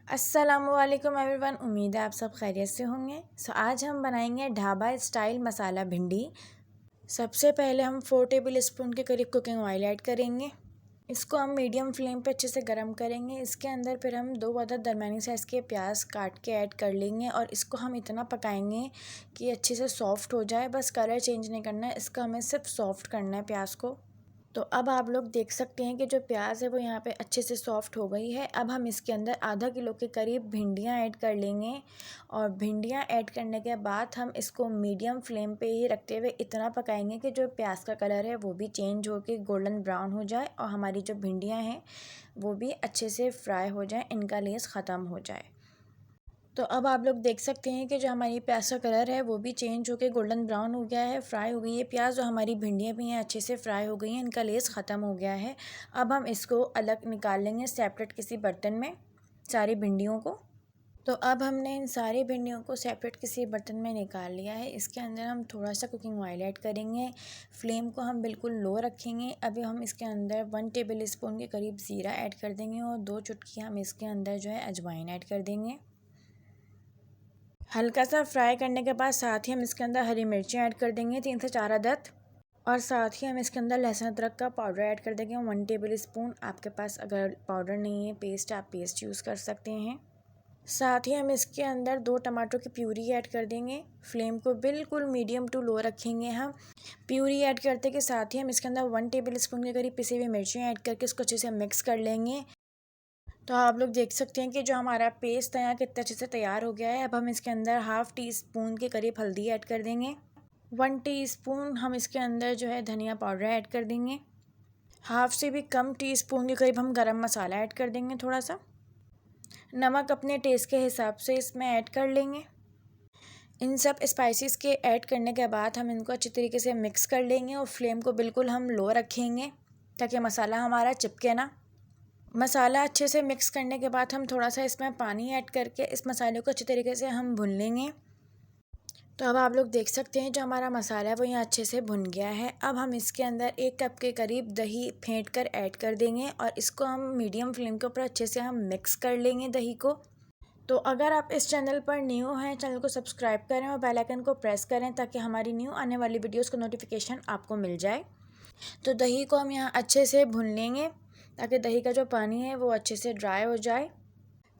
अस्सलामुअलैकुम एवरीवन, उम्मीद है आप सब खैरियत से होंगे। आज हम बनाएंगे ढाबा स्टाइल मसाला भिंडी। सबसे पहले हम 4 टेबल स्पून के करीब कुकिंग ऑयल ऐड करेंगे। इसको हम मीडियम फ्लेम पे अच्छे से गर्म करेंगे। इसके अंदर फिर हम 2 अदद दरमियानी साइज़ के प्याज काट के ऐड कर लेंगे और इसको हम इतना पकाएंगे कि अच्छे से सॉफ्ट हो जाए। बस कलर चेंज नहीं करना है, इसका हमें सिर्फ सॉफ्ट करना है प्याज को। तो अब आप लोग देख सकते हैं कि जो प्याज है वो यहाँ पे अच्छे से सॉफ्ट हो गई है। अब हम इसके अंदर आधा किलो के करीब भिंडियाँ ऐड कर लेंगे और भिंडियाँ ऐड करने के बाद हम इसको मीडियम फ्लेम पे ही रखते हुए इतना पकाएंगे कि जो प्याज का कलर है वो भी चेंज होकर गोल्डन ब्राउन हो जाए और हमारी जो भिंडियाँ हैं वो भी अच्छे से फ्राई हो जाए, इनका लेस ख़त्म हो जाए। तो अब आप लोग देख सकते हैं कि जो हमारी प्याज का कलर है वो भी चेंज होकर गोल्डन ब्राउन हो गया है, फ्राई हो गई है प्याज। और हमारी भिंडियाँ भी हैं अच्छे से फ्राई हो गई हैं, इनका लेस ख़त्म हो गया है। अब हम इसको अलग निकाल लेंगे सेपरेट किसी बर्तन में, सारी भिंडियों को। तो अब हमने इन सारी भिंडियों को सेपरेट किसी बर्तन में निकाल लिया है। इसके अंदर हम थोड़ा सा कुकिंग ऑयल ऐड करेंगे। फ्लेम को हम बिल्कुल लो रखेंगे। अभी हम इसके अंदर 1 टेबल स्पून के करीब ज़ीरा ऐड कर देंगे और 2 चुटकी हम इसके अंदर जो है अजवाइन ऐड कर देंगे। हल्का सा फ्राई करने के बाद साथ ही हम इसके अंदर हरी मिर्ची ऐड कर देंगे 3 से 4 अदद। और साथ ही हम इसके अंदर लहसुन अदरक का पाउडर ऐड कर देंगे 1 टेबल स्पून। आपके पास अगर पाउडर नहीं है पेस्ट, आप पेस्ट यूज़ कर सकते हैं। साथ ही हम इसके अंदर 2 टमाटरों की प्यूरी ऐड कर देंगे। फ्लेम को बिल्कुल मीडियम टू लो रखेंगे हम। प्यूरी ऐड करते के साथ ही हम इसके अंदर 1 टेबल स्पून के करीब पिसी हुई मिर्चियाँ ऐड करके इसको अच्छे से मिक्स कर लेंगे। तो आप लोग देख सकते हैं कि जो हमारा पेस्ट है यहाँ कितना अच्छे से तैयार हो गया है। अब हम इसके अंदर 1/2 टीस्पून के करीब हल्दी ऐड कर देंगे। 1 टीस्पून हम इसके अंदर जो है धनिया पाउडर ऐड कर देंगे। 1/2 से भी कम टीस्पून के करीब हम गरम मसाला ऐड कर देंगे। थोड़ा सा नमक अपने टेस्ट के हिसाब से इसमें ऐड कर लेंगे। इन सब स्पाइसेस के ऐड करने के बाद हम इनको अच्छी तरीके से मिक्स कर लेंगे और फ्लेम को बिल्कुल हम लो रखेंगे ताकि मसाला हमारा चिपके ना। मसाला अच्छे से मिक्स करने के बाद हम थोड़ा सा इसमें पानी ऐड करके इस मसाले को अच्छी तरीके से हम भून लेंगे। तो अब आप लोग देख सकते हैं जो हमारा मसाला है वो यहाँ अच्छे से भुन गया है। अब हम इसके अंदर 1 कप के करीब दही फेंट कर ऐड कर देंगे और इसको हम मीडियम फ्लेम के ऊपर अच्छे से हम मिक्स कर लेंगे दही को। तो अगर आप इस चैनल पर न्यू हैं, चैनल को सब्सक्राइब करें और बेल आइकन को प्रेस करें ताकि हमारी न्यू आने वाली वीडियोज़ का नोटिफिकेशन आपको मिल जाए। तो दही को हम यहाँ अच्छे से भून लेंगे ताकि दही का जो पानी है वो अच्छे से ड्राई हो जाए।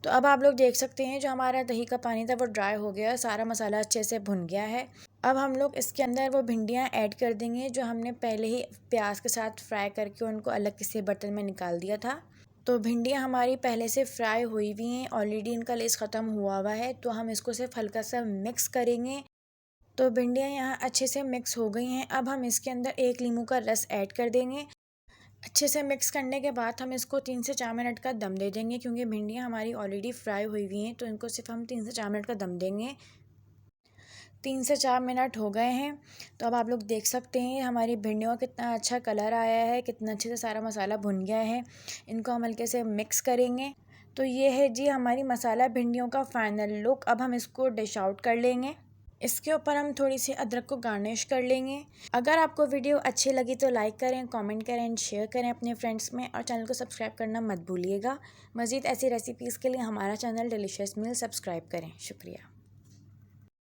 तो अब आप लोग देख सकते हैं जो हमारा दही का पानी था वो ड्राई हो गया है, सारा मसाला अच्छे से भुन गया है। अब हम लोग इसके अंदर वो भिंडियाँ ऐड कर देंगे जो हमने पहले ही प्याज के साथ फ्राई करके उनको अलग किसी बर्तन में निकाल दिया था। तो भिंडियाँ हमारी पहले से फ्राई हुई हुई हैं, ऑलरेडी इनका लेस ख़त्म हुआ है। तो हम इसको सिर्फ हल्का सा मिक्स करेंगे। तो भिंडियाँ यहाँ अच्छे से मिक्स हो गई हैं। अब हम इसके अंदर 1 नींबू का रस ऐड कर देंगे। अच्छे से मिक्स करने के बाद हम इसको 3 से 4 मिनट का दम दे देंगे क्योंकि भिंडियाँ हमारी ऑलरेडी फ्राई हुई हुई हैं। तो इनको सिर्फ हम 3 से 4 मिनट का दम देंगे। 3 से 4 मिनट हो गए हैं। तो अब आप लोग देख सकते हैं हमारी भिंडियों का कितना अच्छा कलर आया है, कितना अच्छे से सारा मसाला भुन गया है। इनको हम हल्के से मिक्स करेंगे। तो ये है जी हमारी मसाला भिंडियों का फाइनल लुक। अब हम इसको डिश आउट कर लेंगे। इसके ऊपर हम थोड़ी सी अदरक को गार्निश कर लेंगे। अगर आपको वीडियो अच्छी लगी तो लाइक करें, कमेंट करें एंड शेयर करें अपने फ्रेंड्स में और चैनल को सब्सक्राइब करना मत भूलिएगा। मज़ीद ऐसी रेसिपीज़ के लिए हमारा चैनल डिलीशियस मील सब्सक्राइब करें। शुक्रिया।